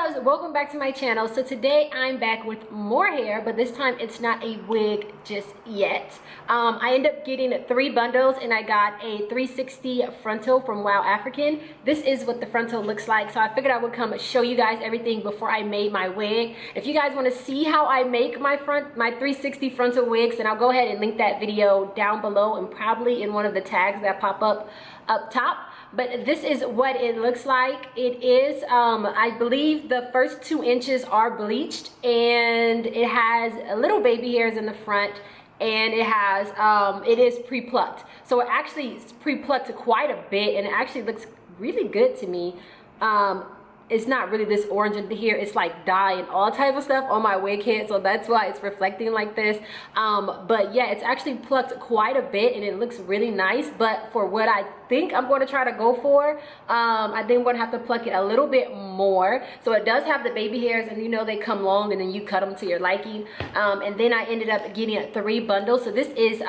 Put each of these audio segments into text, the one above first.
loves, welcome back to my channel. So today I'm back with more hair, but this time it's not a wig just yet. I ended up getting 3 bundles and I got a 360 frontal from WowAfrican. This is what the frontal looks like, so I figured I would come show you guys everything before I made my wig. If you guys want to see how I make my 360 frontal wigs, then I'll go ahead and link that video down below and probably in one of the tags that pop up top. But this is what it looks like. It is, I believe the first 2 inches are bleached, and it has little baby hairs in the front, and it has, it is pre-plucked. So it actually is pre-plucked quite a bit, and it actually looks really good to me. It's not really this orange in here, it's like dye and all type of stuff on my wig head, so that's why it's reflecting like this. But yeah, it's actually plucked quite a bit and it looks really nice, but for what I think I'm going to try to go for, I think I'm going to have to pluck it a little bit more. So it does have the baby hairs, and you know they come long and then you cut them to your liking. And then I ended up getting 3 bundles. So this is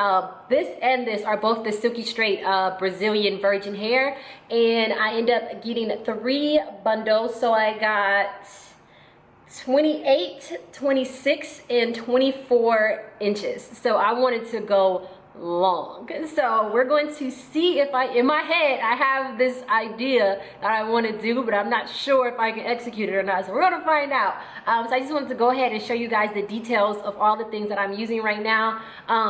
this and this are both the Silky Straight Brazilian virgin hair, and I end up getting 3 bundles. So I got 28, 26, and 24 inches. So I wanted to go long. So we're going to see if in my head I have this idea that I want to do, but I'm not sure if I can execute it or not. So we're going to find out. So I just wanted to go ahead and show you guys the details of all the things that I'm using right now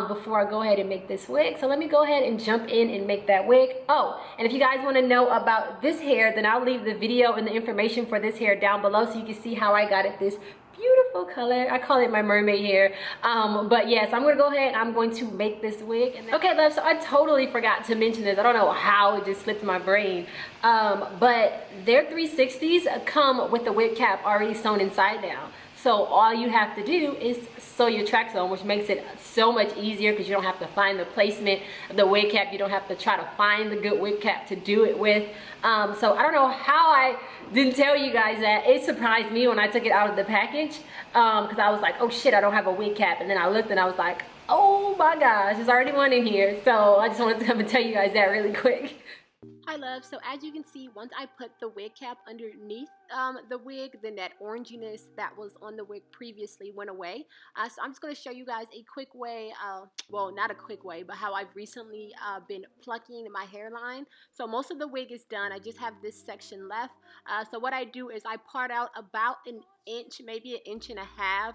before I go ahead and make this wig. So let me go ahead and jump in and make that wig. Oh, and if you guys want to know about this hair, then I'll leave the video and the information for this hair down below so you can see how I got it this beautiful color. I call it my mermaid hair. But yes, I'm gonna go ahead and I'm going to make this wig. And okay, love, so I totally forgot to mention this. I don't know how it just slipped my brain. But their 360s come with the wig cap already sewn inside now. So all you have to do is sew your tracks on, which makes it so much easier because you don't have to find the placement of the wig cap. You don't have to try to find the good wig cap to do it with. So I don't know how I didn't tell you guys that. It surprised me when I took it out of the package because I was like, oh shit, I don't have a wig cap. And then I looked and I was like, oh my gosh, there's already one in here. So I just wanted to come and tell you guys that really quick. Hi love, so as you can see, once I put the wig cap underneath the wig, then that oranginess that was on the wig previously went away. So I'm just going to show you guys a quick way, well not a quick way, but how I've recently been plucking my hairline. So most of the wig is done, I just have this section left. So what I do is I part out about an inch, maybe an inch and a half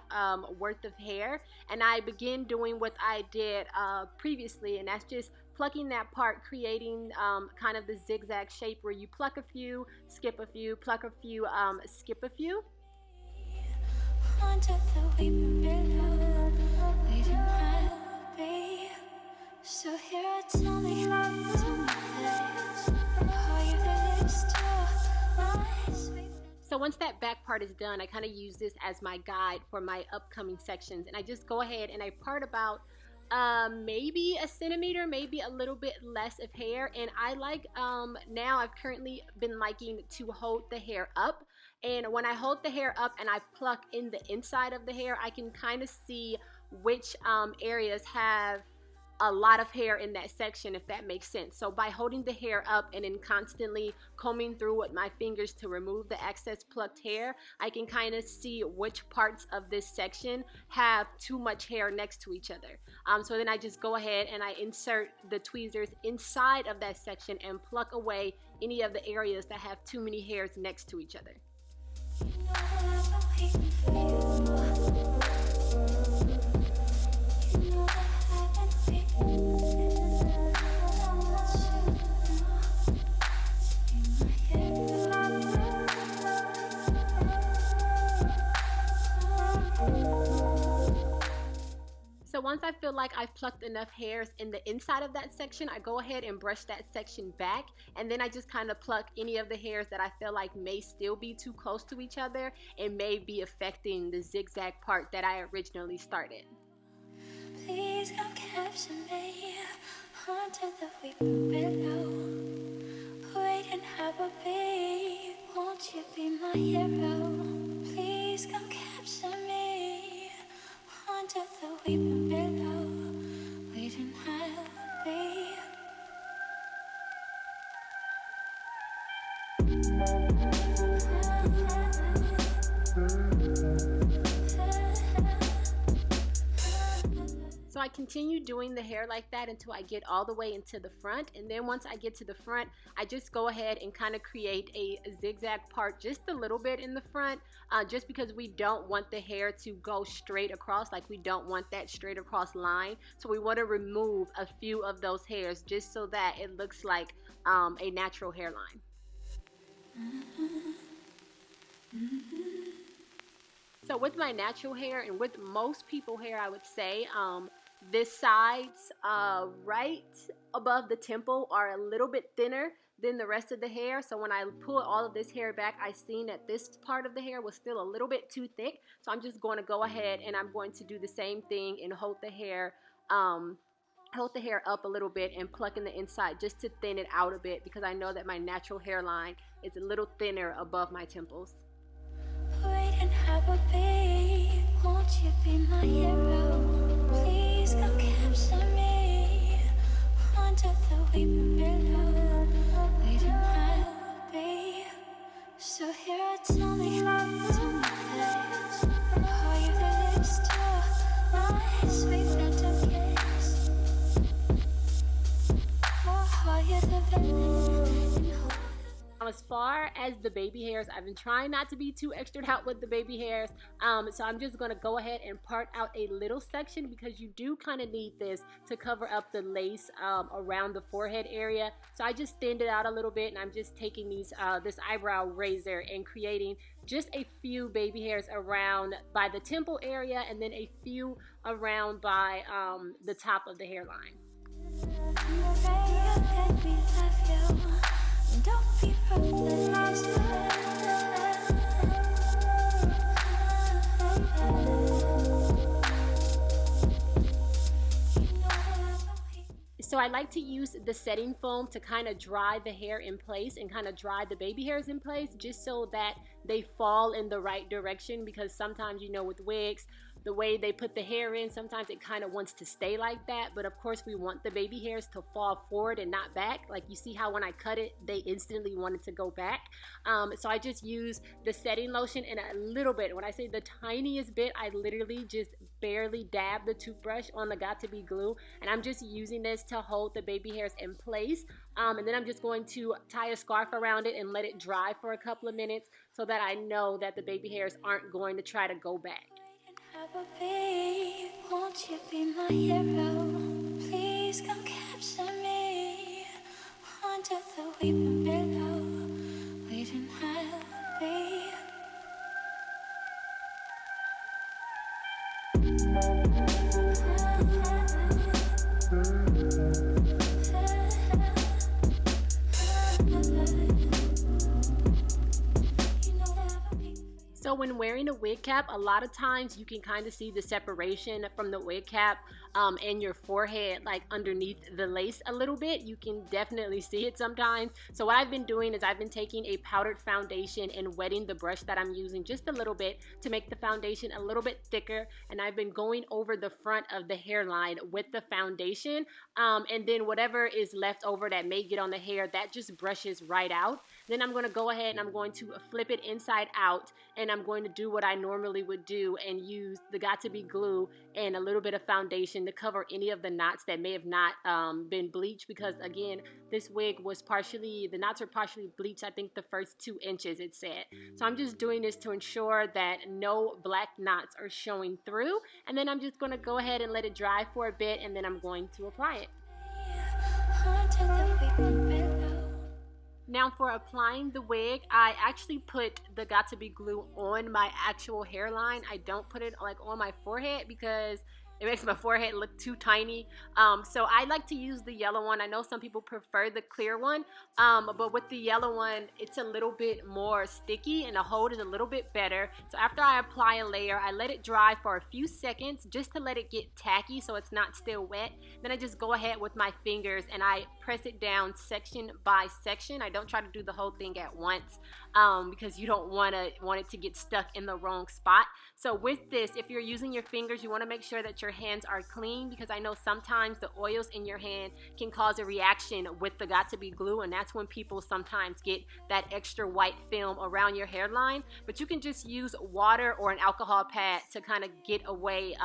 worth of hair, and I begin doing what I did previously, and that's just plucking that part, creating kind of the zigzag shape where you pluck a few, skip a few, pluck a few, skip a few. So here tell me So once that back part is done, I kind of use this as my guide for my upcoming sections, and I just go ahead and I part about maybe a centimeter, maybe a little bit less of hair. And I like now I've currently been liking to hold the hair up, and when I hold the hair up and I pluck in the inside of the hair, I can kind of see which areas have a lot of hair in that section, if that makes sense. So by holding the hair up and then constantly combing through with my fingers to remove the excess plucked hair, I can kind of see which parts of this section have too much hair next to each other. So then I just go ahead and I insert the tweezers inside of that section and pluck away any of the areas that have too many hairs next to each other. So once I feel like I've plucked enough hairs in the inside of that section, I go ahead and brush that section back, and then I just kind of pluck any of the hairs that I feel like may still be too close to each other and may be affecting the zigzag part that I originally started. Please come capture me under the weeping willow. Wait and have a be. Won't you be my hero? Please come capture me under the weeping willow. Wait and have a be. I continue doing the hair like that until I get all the way into the front, and then once I get to the front, I just go ahead and kind of create a zigzag part just a little bit in the front, just because we don't want the hair to go straight across. Like, we don't want that straight across line, so we want to remove a few of those hairs just so that it looks like a natural hairline. So with my natural hair, and with most people hair, I would say this sides right above the temple are a little bit thinner than the rest of the hair. So when I pull all of this hair back, I seen that this part of the hair was still a little bit too thick. So I'm just going to go ahead and I'm going to do the same thing and hold the hair up a little bit and pluck in the inside just to thin it out a bit, because I know that my natural hairline is a little thinner above my temples. Wait and have a babe. Won't you be my hero? Please come capture me under the weeping willow. Wait and have a babe. So here, tell me this. Are you the lips to my sweet phantom kiss? Or are you the villain? As far as the baby hairs, I've been trying not to be too extra out with the baby hairs, so I'm just going to go ahead and part out a little section, because you do kind of need this to cover up the lace around the forehead area. So I just thinned it out a little bit, and I'm just taking these this eyebrow razor and creating just a few baby hairs around by the temple area, and then a few around by the top of the hairline. Don't be reckless. So I like to use the setting foam to kind of dry the hair in place and kind of dry the baby hairs in place, just so that they fall in the right direction, because sometimes, you know, with wigs, the way they put the hair in, sometimes it kind of wants to stay like that. But of course, we want the baby hairs to fall forward and not back. Like, you see how when I cut it, they instantly wanted to go back. So I just use the setting lotion and a little bit. When I say the tiniest bit, I literally just barely dab the toothbrush on the Got2b glue, and I'm just using this to hold the baby hairs in place. And then I'm just going to tie a scarf around it and let it dry for a couple of minutes, so that I know that the baby hairs aren't going to try to go back. Have a babe, won't you be my hero? Please come capture me under the weeping willow. Wait and have a babe. So when wearing a wig cap, a lot of times you can kind of see the separation from the wig cap and your forehead, like underneath the lace a little bit. You can definitely see it sometimes. So what I've been doing is I've been taking a powdered foundation and wetting the brush that I'm using just a little bit to make the foundation a little bit thicker, and I've been going over the front of the hairline with the foundation, and then whatever is left over that may get on the hair, that just brushes right out. Then I'm going to go ahead and I'm going to flip it inside out, and I'm going to do what I normally would do and use the Got2b glue and a little bit of foundation to cover any of the knots that may have not been bleached, because again, this wig was partially, the knots are partially bleached, I think the first 2 inches it said. So I'm just doing this to ensure that no black knots are showing through, and then I'm just going to go ahead and let it dry for a bit, and then I'm going to apply it. Now for applying the wig, I actually put the Got2b glue on my actual hairline. I don't put it like on my forehead because it makes my forehead look too tiny. So I like to use the yellow one. I know some people prefer the clear one, but with the yellow one, it's a little bit more sticky and the hold is a little bit better. So after I apply a layer, I let it dry for a few seconds just to let it get tacky so it's not still wet. Then I just go ahead with my fingers and I press it down section by section. I don't try to do the whole thing at once. because you don't want it to get stuck in the wrong spot. So with this, if you're using your fingers, you want to make sure that your hands are clean, because I know sometimes the oils in your hand can cause a reaction with the got2b glue, and that's when people sometimes get that extra white film around your hairline. But you can just use water or an alcohol pad to kind of get away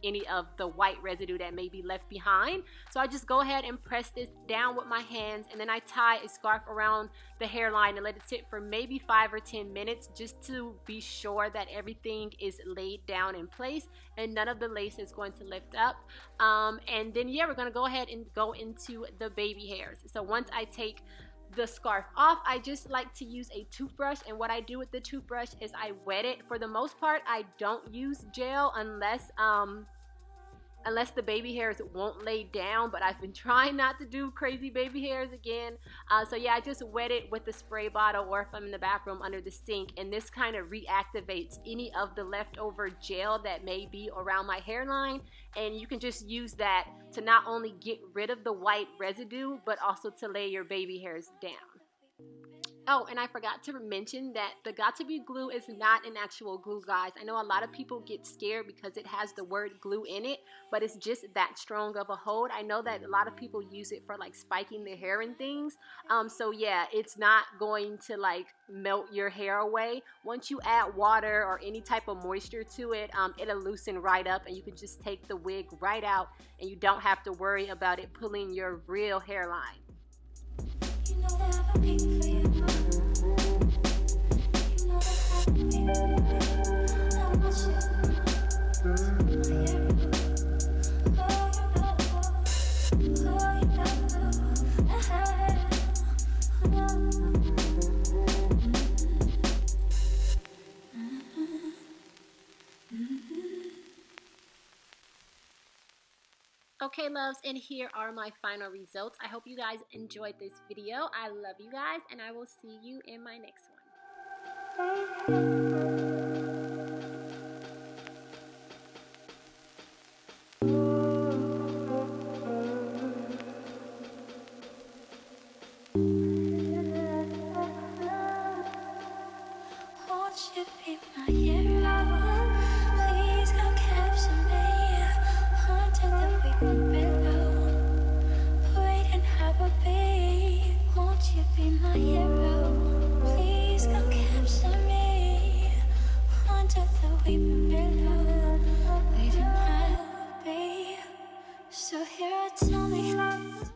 any of the white residue that may be left behind. So I just go ahead and press this down with my hands, and then I tie a scarf around the hairline and let it sit for maybe 5 or 10 minutes, just to be sure that everything is laid down in place and none of the lace is going to lift up. And then yeah, we're going to go ahead and go into the baby hairs. So once I take the scarf off, I just like to use a toothbrush, and what I do with the toothbrush is I wet it. For the most part, I don't use gel unless the baby hairs won't lay down, but I've been trying not to do crazy baby hairs again. So yeah, I just wet it with the spray bottle, or if I'm in the bathroom under the sink, and this kind of reactivates any of the leftover gel that may be around my hairline, and you can just use that to not only get rid of the white residue, but also to lay your baby hairs down. Oh, and I forgot to mention that the got2b glue is not an actual glue, guys. I know a lot of people get scared because it has the word glue in it, but it's just that strong of a hold. I know that a lot of people use it for like spiking their hair and things. So yeah, it's not going to like melt your hair away. Once you add water or any type of moisture to it, it'll loosen right up, and you can just take the wig right out, and you don't have to worry about it pulling your real hairline. You know that I'm waiting for you. You know that I'm waiting for you. I want Okay, loves, and here are my final results. I hope you guys enjoyed this video. I love you guys, and I will see you in my next one.